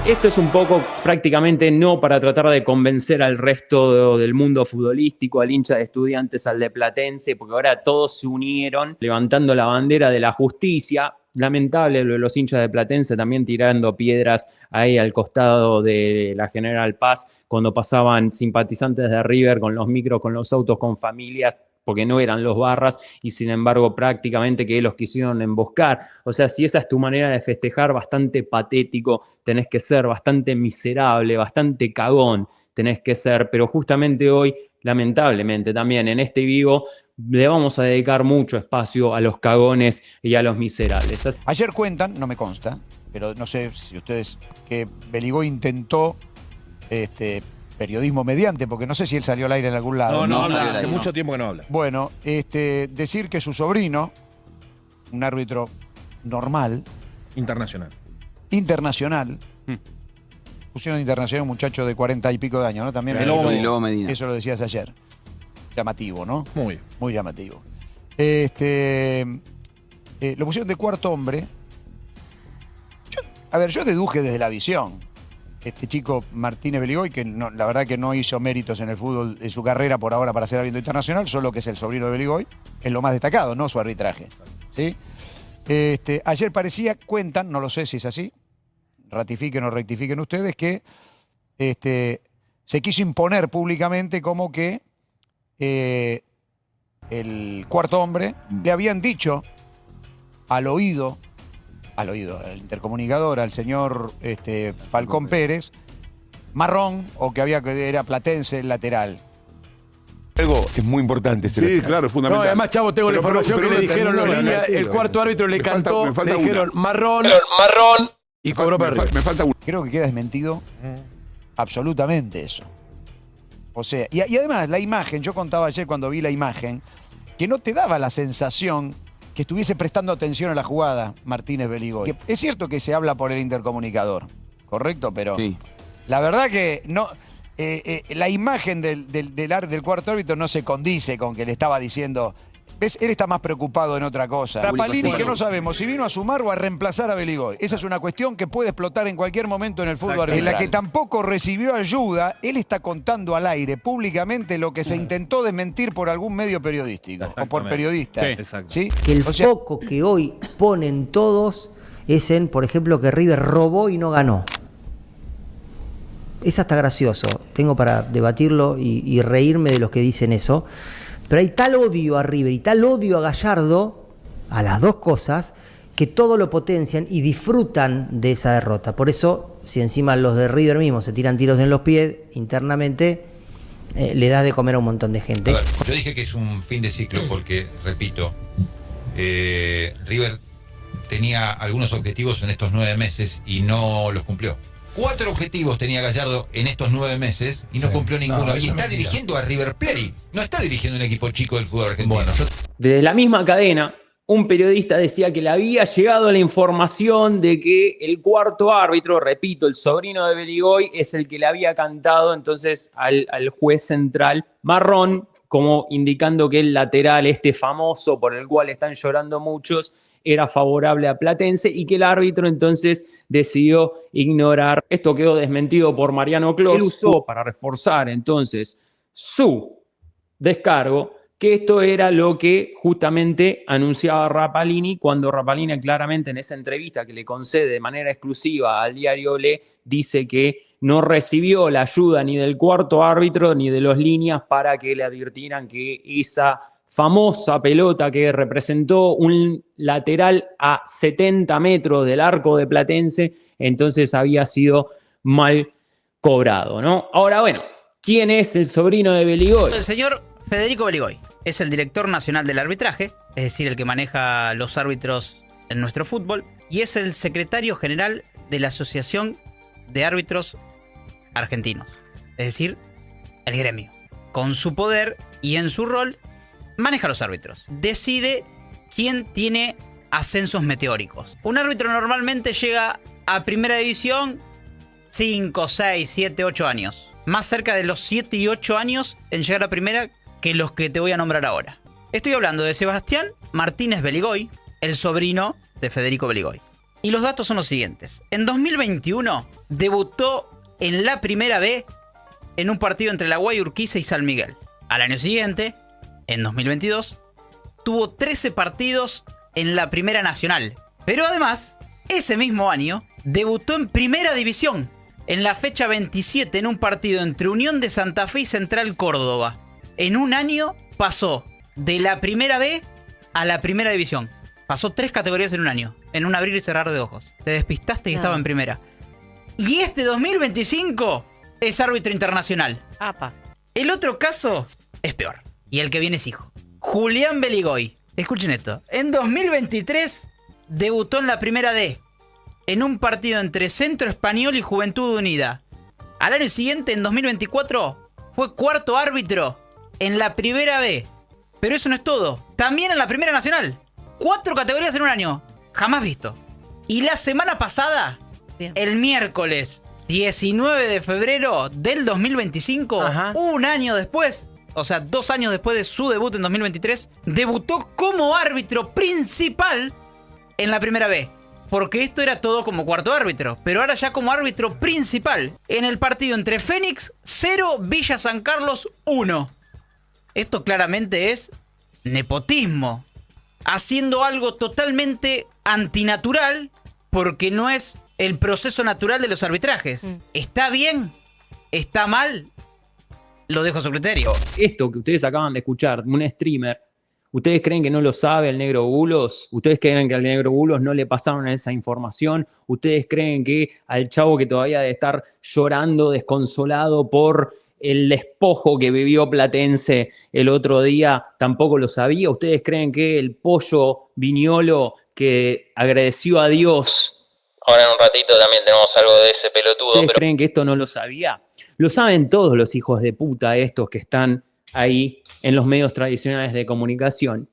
Esto es un poco prácticamente no para tratar de convencer al resto del mundo futbolístico, al hincha de Estudiantes, al de Platense, porque ahora todos se unieron levantando la bandera de la justicia. Lamentable lo de los hinchas de Platense también tirando piedras ahí al costado de la General Paz cuando pasaban simpatizantes de River con los micros, con los autos, con familias, porque no eran los barras y sin embargo prácticamente que los quisieron emboscar. O sea, si esa es tu manera de festejar, bastante patético tenés que ser, bastante miserable, bastante cagón tenés que ser, pero justamente hoy, lamentablemente también en este vivo, le vamos a dedicar mucho espacio a los cagones y a los miserables. Ayer cuentan, no me consta, pero no sé si ustedes, que Beligoy intentó periodismo mediante, porque no sé si él salió al aire en algún lado. No habla, hace mucho tiempo que no habla. Bueno, decir que su sobrino, un árbitro normal, internacional, pusieron internacional un muchacho de 40 y pico de años, ¿no? También el Lobo Medina. Eso lo decías ayer. Llamativo, ¿no? Muy llamativo. Lo pusieron de cuarto hombre. Yo deduje desde la visión. Este chico Martínez Beligoy, que no, la verdad que no hizo méritos en el fútbol de su carrera por ahora para ser árbitro internacional, solo que es el sobrino de Beligoy, es lo más destacado, no su arbitraje. ¿Sí? Ayer parecía, cuentan, no lo sé si es así, ratifiquen o rectifiquen ustedes, que se quiso imponer públicamente como que el cuarto hombre le habían dicho al intercomunicador, al señor Falcón Pérez, marrón, o que era Platense el lateral. Algo es muy importante. Sí, claro, es fundamental. No, además, Chavo, tengo la información que le dijeron los líneas, el cuarto árbitro le cantó, le dijeron marrón, y cobró para arriba. Me falta uno. Creo que queda desmentido absolutamente eso. O sea, y además la imagen, yo contaba ayer cuando vi la imagen, que no te daba la sensación que estuviese prestando atención a la jugada Martínez Beligoy. Es cierto que se habla por el intercomunicador, ¿correcto? Pero sí, la verdad que no, la imagen del cuarto árbitro no se condice con que le estaba diciendo. ¿Ves? Él está más preocupado en otra cosa. Rapalini, que no sabemos si vino a sumar o a reemplazar a Beligoy. Esa es una cuestión que puede explotar en cualquier momento en el fútbol arbitral. En la que tampoco recibió ayuda, él está contando al aire públicamente lo que se intentó desmentir por algún medio periodístico o por periodistas. ¿Sí? Que el foco que hoy ponen todos es en, por ejemplo, que River robó y no ganó. Es hasta gracioso. Tengo para debatirlo y reírme de los que dicen eso. Pero hay tal odio a River y tal odio a Gallardo, a las dos cosas, que todo lo potencian y disfrutan de esa derrota. Por eso, si encima los de River mismos se tiran tiros en los pies internamente, le das de comer a un montón de gente. A ver, yo dije que es un fin de ciclo porque, repito, River tenía algunos objetivos en estos 9 meses y no los cumplió. 4 objetivos tenía Gallardo en estos 9 meses y no cumplió ninguno. Y está dirigiendo a River Plate, no está dirigiendo un equipo chico del fútbol argentino. Bueno, Desde la misma cadena, un periodista decía que le había llegado la información de que el cuarto árbitro, repito, el sobrino de Beligoy, es el que le había cantado entonces al juez central marrón, como indicando que el lateral, famoso por el cual están llorando muchos, era favorable a Platense y que el árbitro entonces decidió ignorar. Esto quedó desmentido por Mariano Clos. Él usó para reforzar entonces su descargo que esto era lo que justamente anunciaba Rapalini cuando Rapalini claramente en esa entrevista que le concede de manera exclusiva al diario Le dice que no recibió la ayuda ni del cuarto árbitro ni de los líneas para que le advirtieran que esa famosa pelota que representó un lateral a 70 metros del arco de Platense, entonces había sido mal cobrado, ¿no? Ahora, bueno, ¿quién es el sobrino de Beligoy? El señor Federico Beligoy es el director nacional del arbitraje, es decir, el que maneja los árbitros en nuestro fútbol, y es el secretario general de la Asociación de Árbitros Argentinos, es decir, el gremio. Con su poder y en su rol, maneja los árbitros. Decide quién tiene ascensos meteóricos. Un árbitro normalmente llega a primera división 5, 6, 7, 8 años. Más cerca de los 7 y 8 años en llegar a primera que los que te voy a nombrar ahora. Estoy hablando de Sebastián Martínez Beligoy, el sobrino de Federico Beligoy. Y los datos son los siguientes. En 2021 debutó en la Primera B en un partido entre la Guayurquiza y San Miguel. Al año siguiente, en 2022, tuvo 13 partidos en la Primera Nacional. Pero además, ese mismo año, debutó en Primera División, en la fecha 27, en un partido entre Unión de Santa Fe y Central Córdoba. En un año pasó de la Primera B a la Primera División. Pasó 3 categorías en un año, en un abrir y cerrar de ojos. Te despistaste y estaba en primera. Y este 2025 es árbitro internacional. Apa. El otro caso es peor. Y el que viene es hijo. Julián Beligoy. Escuchen esto. En 2023 debutó en la Primera D, en un partido entre Centro Español y Juventud Unida. Al año siguiente, en 2024, fue cuarto árbitro en la Primera B. Pero eso no es todo. También en la Primera Nacional. 4 categorías en un año. Jamás visto. Y la semana pasada, bien, el miércoles 19 de febrero del 2025, un año después, o sea, 2 años después de su debut en 2023, debutó como árbitro principal en la Primera B. Porque esto era todo como cuarto árbitro, pero ahora ya como árbitro principal en el partido entre Fénix 0, Villa San Carlos 1. Esto claramente es nepotismo, haciendo algo totalmente antinatural, porque no es el proceso natural de los arbitrajes. ¿Está bien? ¿Está mal? Lo dejo a su criterio. Esto que ustedes acaban de escuchar, un streamer, ¿ustedes creen que no lo sabe el negro Bulos? ¿Ustedes creen que al negro Bulos no le pasaron esa información? ¿Ustedes creen que al chavo que todavía debe estar llorando, desconsolado por el despojo que vivió Platense el otro día, tampoco lo sabía? ¿Ustedes creen que el pollo Viñolo que agradeció a Dios, ahora en un ratito también tenemos algo de ese pelotudo, ¿ustedes creen que esto no lo sabía? Lo saben todos los hijos de puta estos que están ahí en los medios tradicionales de comunicación.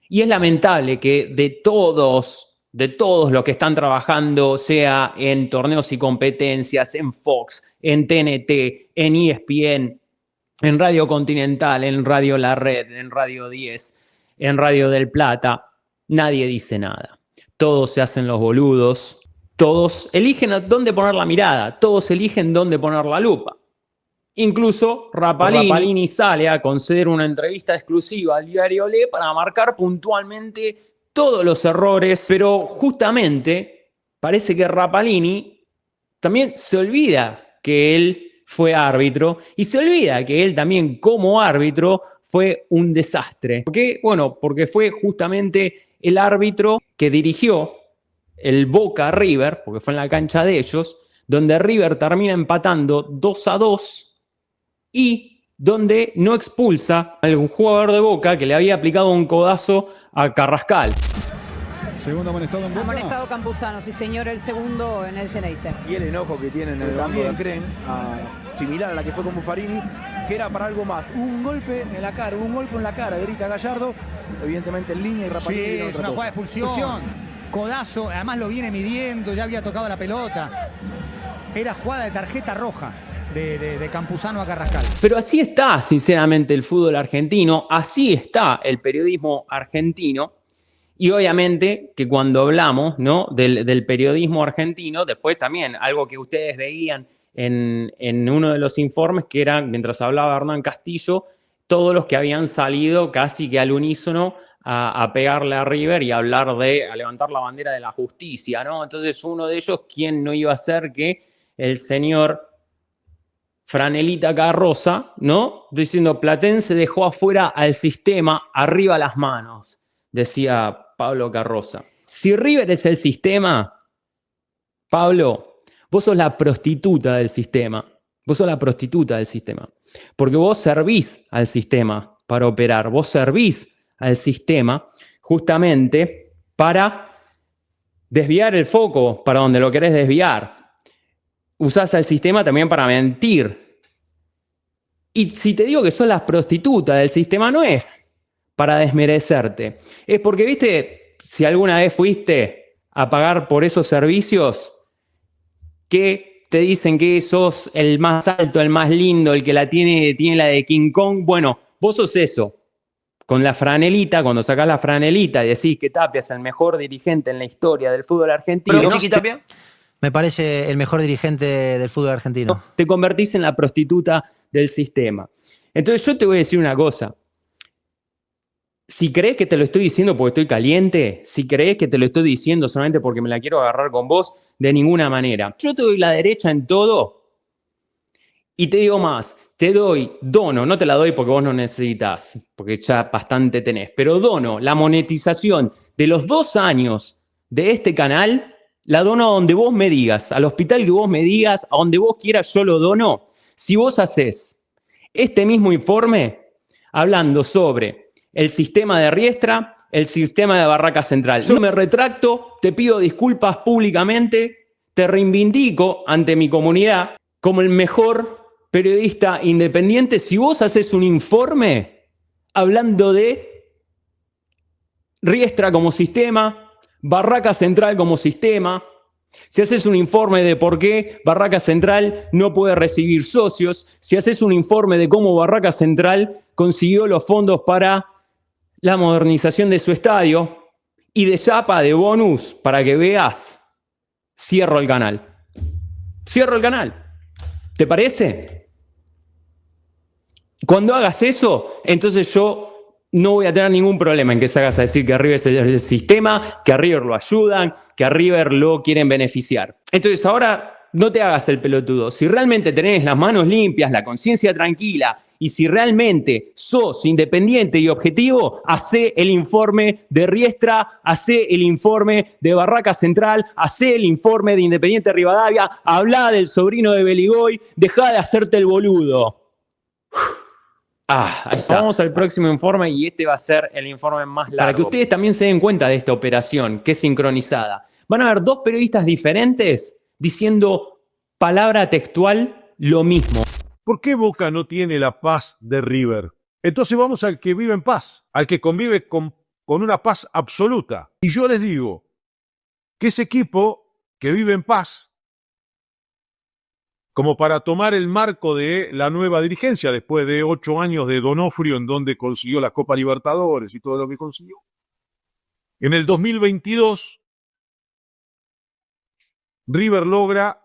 Y es lamentable que de todos los que están trabajando, sea en torneos y competencias, en Fox, en TNT, en ESPN, en Radio Continental, en Radio La Red, en Radio 10, en Radio del Plata, nadie dice nada. Todos se hacen los boludos, todos eligen a dónde poner la mirada, todos eligen dónde poner la lupa. Incluso Rapalini sale a conceder una entrevista exclusiva al diario Olé para marcar puntualmente todos los errores, pero justamente parece que Rapalini también se olvida que él fue árbitro y se olvida que él también como árbitro fue un desastre. ¿Por qué? Bueno, porque fue justamente el árbitro que dirigió el Boca River, porque fue en la cancha de ellos, donde River termina empatando 2-2 y donde no expulsa a algún jugador de Boca que le había aplicado un codazo a Carrascal. Segundo amonestado en Boca. Amonestado Campuzano, sí señor, el segundo en el Geneise. Y el enojo que tienen en el banco de creen, similar a la que fue con Buffarini, que era para algo más. Hubo un golpe en la cara, grita Gallardo, evidentemente en línea y Rapalini. Sí, es una jugada de expulsión. Codazo, además lo viene midiendo, ya había tocado la pelota. Era jugada de tarjeta roja de Campuzano a Carrascal. Pero así está, sinceramente, el fútbol argentino, así está el periodismo argentino. Y obviamente que cuando hablamos, ¿no?, del periodismo argentino, después también algo que ustedes veían en uno de los informes, que era, mientras hablaba Hernán Castillo, todos los que habían salido casi que al unísono a pegarle a River y a levantar la bandera de la justicia, ¿no? Entonces uno de ellos, ¿quién no iba a ser que el señor Franelita Carroza, ¿no?, diciendo Platense dejó afuera al sistema, arriba las manos, decía Pablo Carroza. Si River es el sistema, Pablo, vos sos la prostituta del sistema. Vos sos la prostituta del sistema. Porque vos servís al sistema para operar. Vos servís al sistema justamente para desviar el foco para donde lo querés desviar. Usás al sistema también para mentir. Y si te digo que sos la prostituta del sistema, no es para desmerecerte. Es porque, viste, si alguna vez fuiste a pagar por esos servicios, que te dicen que sos el más alto, el más lindo, el que tiene la de King Kong. Bueno, vos sos eso. con la franelita, cuando sacás la franelita y decís que Tapia es el mejor dirigente en la historia del fútbol argentino. ¿Pero Chiqui Tapia? Me parece el mejor dirigente del fútbol argentino. Te convertís en la prostituta del sistema. Entonces yo te voy a decir una cosa. Si crees que te lo estoy diciendo porque estoy caliente, si crees que te lo estoy diciendo solamente porque me la quiero agarrar con vos, de ninguna manera. Yo te doy la derecha en todo y te digo más, te dono, no te la doy porque vos no necesitas, porque ya bastante tenés, pero dono la monetización de los 2 años de este canal, la dono a donde vos me digas, al hospital que vos me digas, a donde vos quieras yo lo dono. Si vos haces este mismo informe hablando sobre el sistema de Riestra, el sistema de Barraca Central. Yo me retracto, te pido disculpas públicamente, te reivindico ante mi comunidad como el mejor periodista independiente. Si vos haces un informe hablando de Riestra como sistema, Barraca Central como sistema, si haces un informe de por qué Barraca Central no puede recibir socios, si haces un informe de cómo Barraca Central consiguió los fondos para la modernización de su estadio y de chapa de bonus para que veas, cierro el canal. Cierro el canal. ¿Te parece? Cuando hagas eso, entonces yo no voy a tener ningún problema en que salgas a decir que a River es el sistema, que a River lo ayudan, que a River lo quieren beneficiar. Entonces ahora no te hagas el pelotudo. Si realmente tenés las manos limpias, la conciencia tranquila, y si realmente sos independiente y objetivo, hacé el informe de Riestra, hacé el informe de Barraca Central, hacé el informe de Independiente Rivadavia, hablá del sobrino de Beligoy, dejá de hacerte el boludo. Ahí está. Vamos al próximo informe y este va a ser el informe más largo. Para que ustedes también se den cuenta de esta operación, que es sincronizada. Van a haber 2 periodistas diferentes diciendo palabra textual lo mismo. ¿Por qué Boca no tiene la paz de River? Entonces vamos al que vive en paz, al que convive con una paz absoluta. Y yo les digo que ese equipo que vive en paz, como para tomar el marco de la nueva dirigencia, después de 8 años de Donofrio, en donde consiguió la Copa Libertadores y todo lo que consiguió, en el 2022, River logra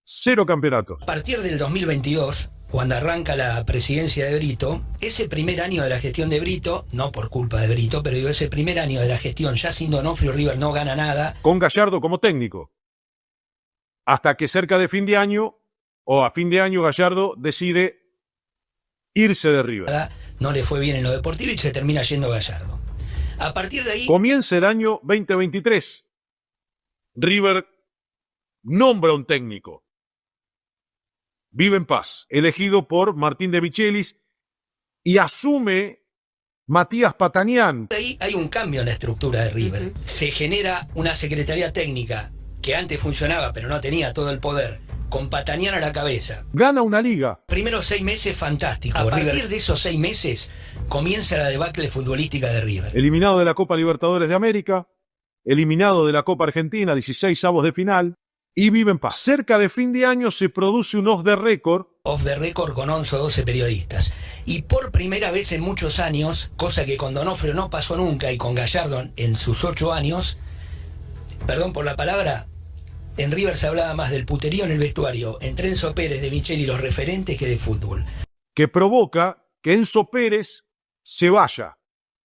0 campeonatos. A partir del 2022, cuando arranca la presidencia de Brito, ese primer año de la gestión de Brito, no por culpa de Brito, pero digo, ese primer año de la gestión, ya sin Donofrio, River no gana nada. Con Gallardo como técnico. Hasta que cerca de fin de año, o a fin de año, Gallardo decide irse de River. No le fue bien en lo deportivo y se termina yendo Gallardo. A partir de ahí... Comienza el año 2023. River nombra un técnico. Vive en paz, elegido por Martín de Michelis, y asume Matías Patanián. Ahí hay un cambio en la estructura de River. Se genera una secretaría técnica que antes funcionaba pero no tenía todo el poder, con Patanián a la cabeza. Gana una liga. Primeros 6 meses fantásticos. A partir de esos 6 meses comienza la debacle futbolística de River. Eliminado de la Copa Libertadores de América, eliminado de la Copa Argentina, 16avos de final. Y vive en paz. Cerca de fin de año se produce un off the record. Off the record con 11 o 12 periodistas. Y por primera vez en muchos años, cosa que con Donofrio no pasó nunca y con Gallardo en sus 8 años, perdón por la palabra, en River se hablaba más del puterío en el vestuario entre Enzo Pérez, de Micheli y los referentes que de fútbol. Que provoca que Enzo Pérez se vaya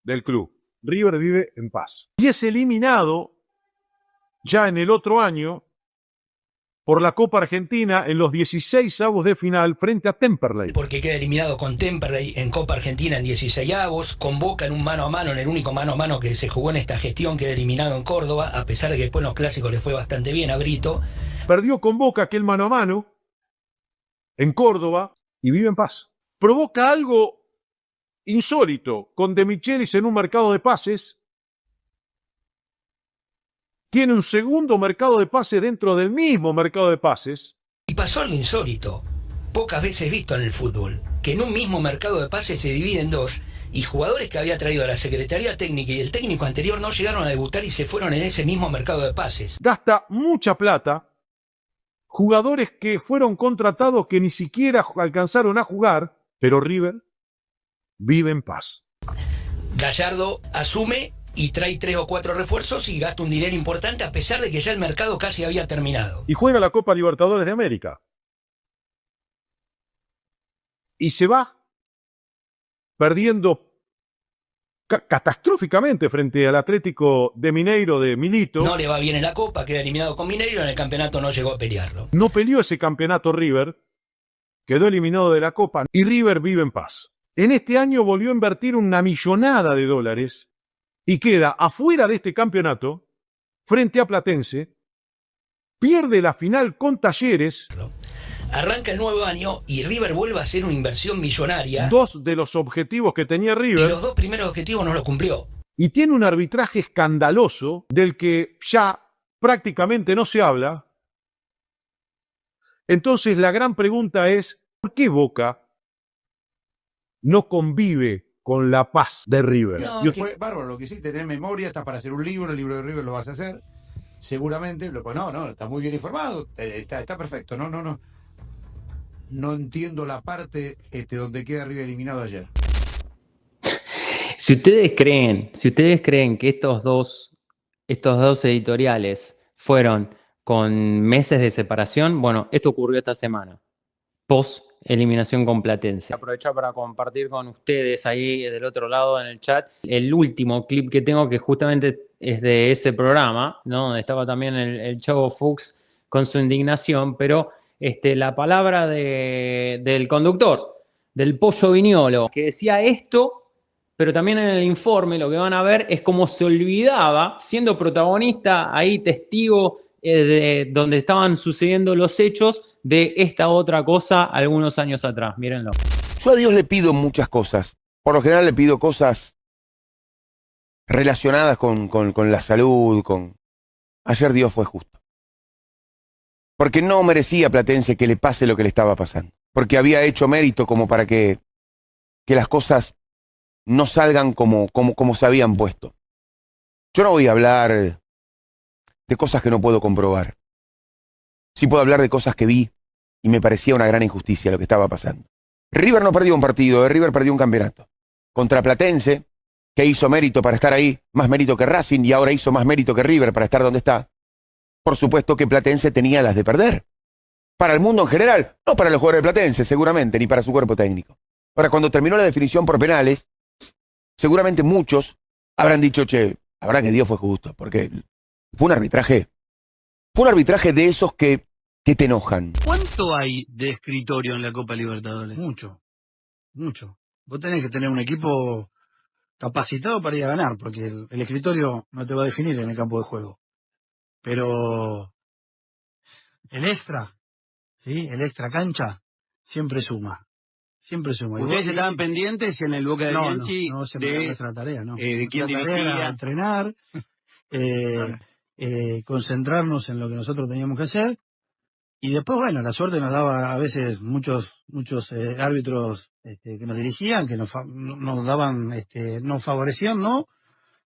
del club. River vive en paz. Y es eliminado ya en el otro año por la Copa Argentina en los 16avos de final frente a Temperley. Porque queda eliminado con Temperley en Copa Argentina en 16avos, con Boca en un mano a mano, en el único mano a mano que se jugó en esta gestión, queda eliminado en Córdoba, a pesar de que después en los clásicos le fue bastante bien a Brito. Perdió con Boca aquel mano a mano en Córdoba y vive en paz. Provoca algo insólito con De Michelis en un mercado de pases. Tiene un segundo mercado de pases dentro del mismo mercado de pases. Y pasó algo insólito, pocas veces visto en el fútbol, que en un mismo mercado de pases se divide en 2 y jugadores que había traído a la Secretaría Técnica y el técnico anterior no llegaron a debutar y se fueron en ese mismo mercado de pases. Gasta mucha plata, jugadores que fueron contratados que ni siquiera alcanzaron a jugar, pero River vive en paz. Gallardo asume y trae 3 o 4 refuerzos y gasta un dinero importante a pesar de que ya el mercado casi había terminado. Y juega la Copa Libertadores de América. Y se va perdiendo catastróficamente frente al Atlético de Mineiro de Milito. No le va bien en la Copa, queda eliminado con Mineiro, en el campeonato no llegó a pelearlo. No peleó ese campeonato River, quedó eliminado de la Copa y River vive en paz. En este año volvió a invertir una millonada de dólares y queda afuera de este campeonato frente a Platense, pierde la final con Talleres. Arranca el nuevo año y River vuelve a hacer una inversión millonaria. 2 de los objetivos que tenía River. Y los 2 primeros objetivos no los cumplió. Y tiene un arbitraje escandaloso del que ya prácticamente no se habla. Entonces la gran pregunta es, ¿por qué Boca no convive con la paz de River? No, fue bárbaro lo que hiciste, tenés memoria, estás para hacer un libro, el libro de River lo vas a hacer, seguramente. Pues no, estás muy bien informado, está perfecto, no entiendo la parte donde queda River eliminado ayer. Si ustedes creen que estos dos editoriales fueron con meses de separación, bueno, esto ocurrió esta semana, post eliminación con Platense. Aprovecho para compartir con ustedes ahí del otro lado en el chat el último clip que tengo, que justamente es de ese programa, ¿no? Donde estaba también el Chavo Fuchs con su indignación, pero la palabra del conductor, del Pollo Viñolo, que decía esto, pero también en el informe lo que van a ver es cómo se olvidaba, siendo protagonista ahí, testigo de donde estaban sucediendo los hechos, de esta otra cosa algunos años atrás. Mírenlo. Yo a Dios le pido muchas cosas. Por lo general le pido cosas relacionadas con la salud, Ayer Dios fue justo. Porque no merecía Platense que le pase lo que le estaba pasando. Porque había hecho mérito como para que las cosas no salgan como se habían puesto. Yo no voy a hablar de cosas que no puedo comprobar. Sí puedo hablar de cosas que vi y me parecía una gran injusticia lo que estaba pasando. River no perdió un partido, River perdió un campeonato. Contra Platense, que hizo mérito para estar ahí, más mérito que Racing, y ahora hizo más mérito que River para estar donde está. Por supuesto que Platense tenía las de perder. Para el mundo en general, no para los jugadores de Platense, seguramente, ni para su cuerpo técnico. Ahora, cuando terminó la definición por penales, seguramente muchos habrán dicho, che, la verdad que Dios fue justo, porque fue un arbitraje de esos que te enojan. ¿Cuánto hay de escritorio en la Copa Libertadores? Mucho. Vos tenés que tener un equipo capacitado para ir a ganar, porque el escritorio no te va a definir en el campo de juego. Pero el extra, ¿sí? El extra cancha siempre suma. ¿Ustedes estaban pendientes en el Boca de Bianchi no de nuestra tarea, no. De quién dirigía? Entrenar, concentrarnos en lo que nosotros teníamos que hacer. Y después, bueno, la suerte nos daba a veces muchos árbitros que nos dirigían, que nos daban, nos favorecían, ¿no?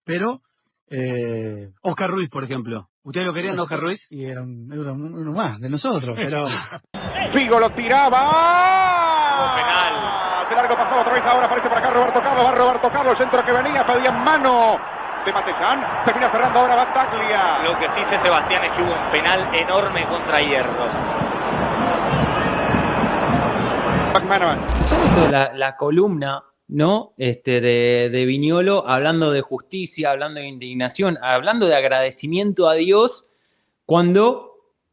Pero Oscar Ruiz, por ejemplo. ¿Ustedes lo querían, Oscar Ruiz? Y era uno más de nosotros, pero... Figo lo tiraba. Penal. De largo pasado otra vez, ahora aparece por acá Roberto Carlos. Va Roberto Carlos, centro que venía, pedía mano de Matellán. Termina cerrando ahora Bataglia. Lo que dice Sebastián es que hubo un penal enorme contra Hierro. La columna, ¿no? De Viñolo, hablando de justicia, hablando de indignación, hablando de agradecimiento a Dios, cuando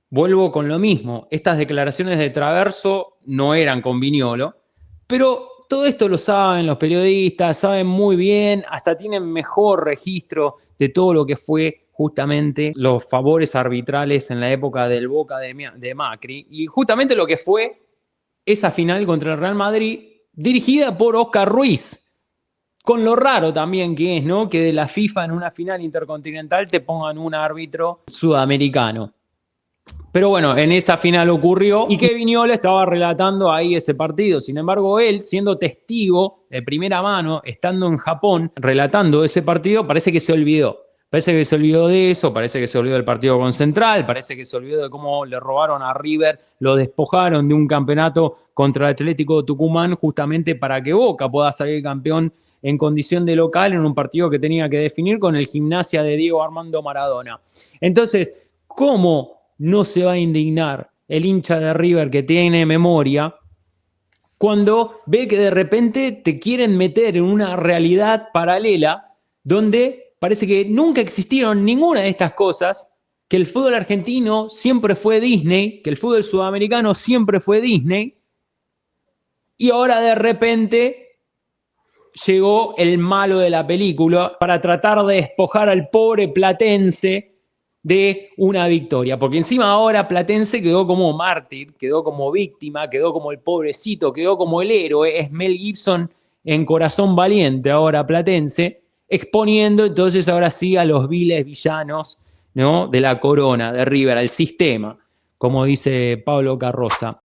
vuelvo con lo mismo. Estas declaraciones de Traverso no eran con Viñolo, pero todo esto lo saben los periodistas, saben muy bien, hasta tienen mejor registro de todo lo que fue justamente los favores arbitrales en la época del Boca de Macri, y justamente lo que fue esa final contra el Real Madrid, dirigida por Oscar Ruiz, con lo raro también que es, ¿no? Que de la FIFA en una final intercontinental te pongan un árbitro sudamericano. Pero bueno, en esa final ocurrió y que Viñolo estaba relatando ahí ese partido. Sin embargo, él, siendo testigo de primera mano, estando en Japón, relatando ese partido, parece que se olvidó. Parece que se olvidó de eso, parece que se olvidó del partido con Central, parece que se olvidó de cómo le robaron a River, lo despojaron de un campeonato contra el Atlético de Tucumán justamente para que Boca pueda salir campeón en condición de local en un partido que tenía que definir con el Gimnasia de Diego Armando Maradona. Entonces, ¿cómo no se va a indignar el hincha de River que tiene memoria cuando ve que de repente te quieren meter en una realidad paralela donde parece que nunca existieron ninguna de estas cosas, que el fútbol argentino siempre fue Disney, que el fútbol sudamericano siempre fue Disney, y ahora de repente llegó el malo de la película para tratar de despojar al pobre Platense de una victoria, porque encima ahora Platense quedó como mártir, quedó como víctima, quedó como el pobrecito, quedó como el héroe, es Mel Gibson en Corazón Valiente ahora Platense, exponiendo entonces ahora sí a los viles villanos, ¿no?, de la corona, de River, al sistema, como dice Pablo Carroza.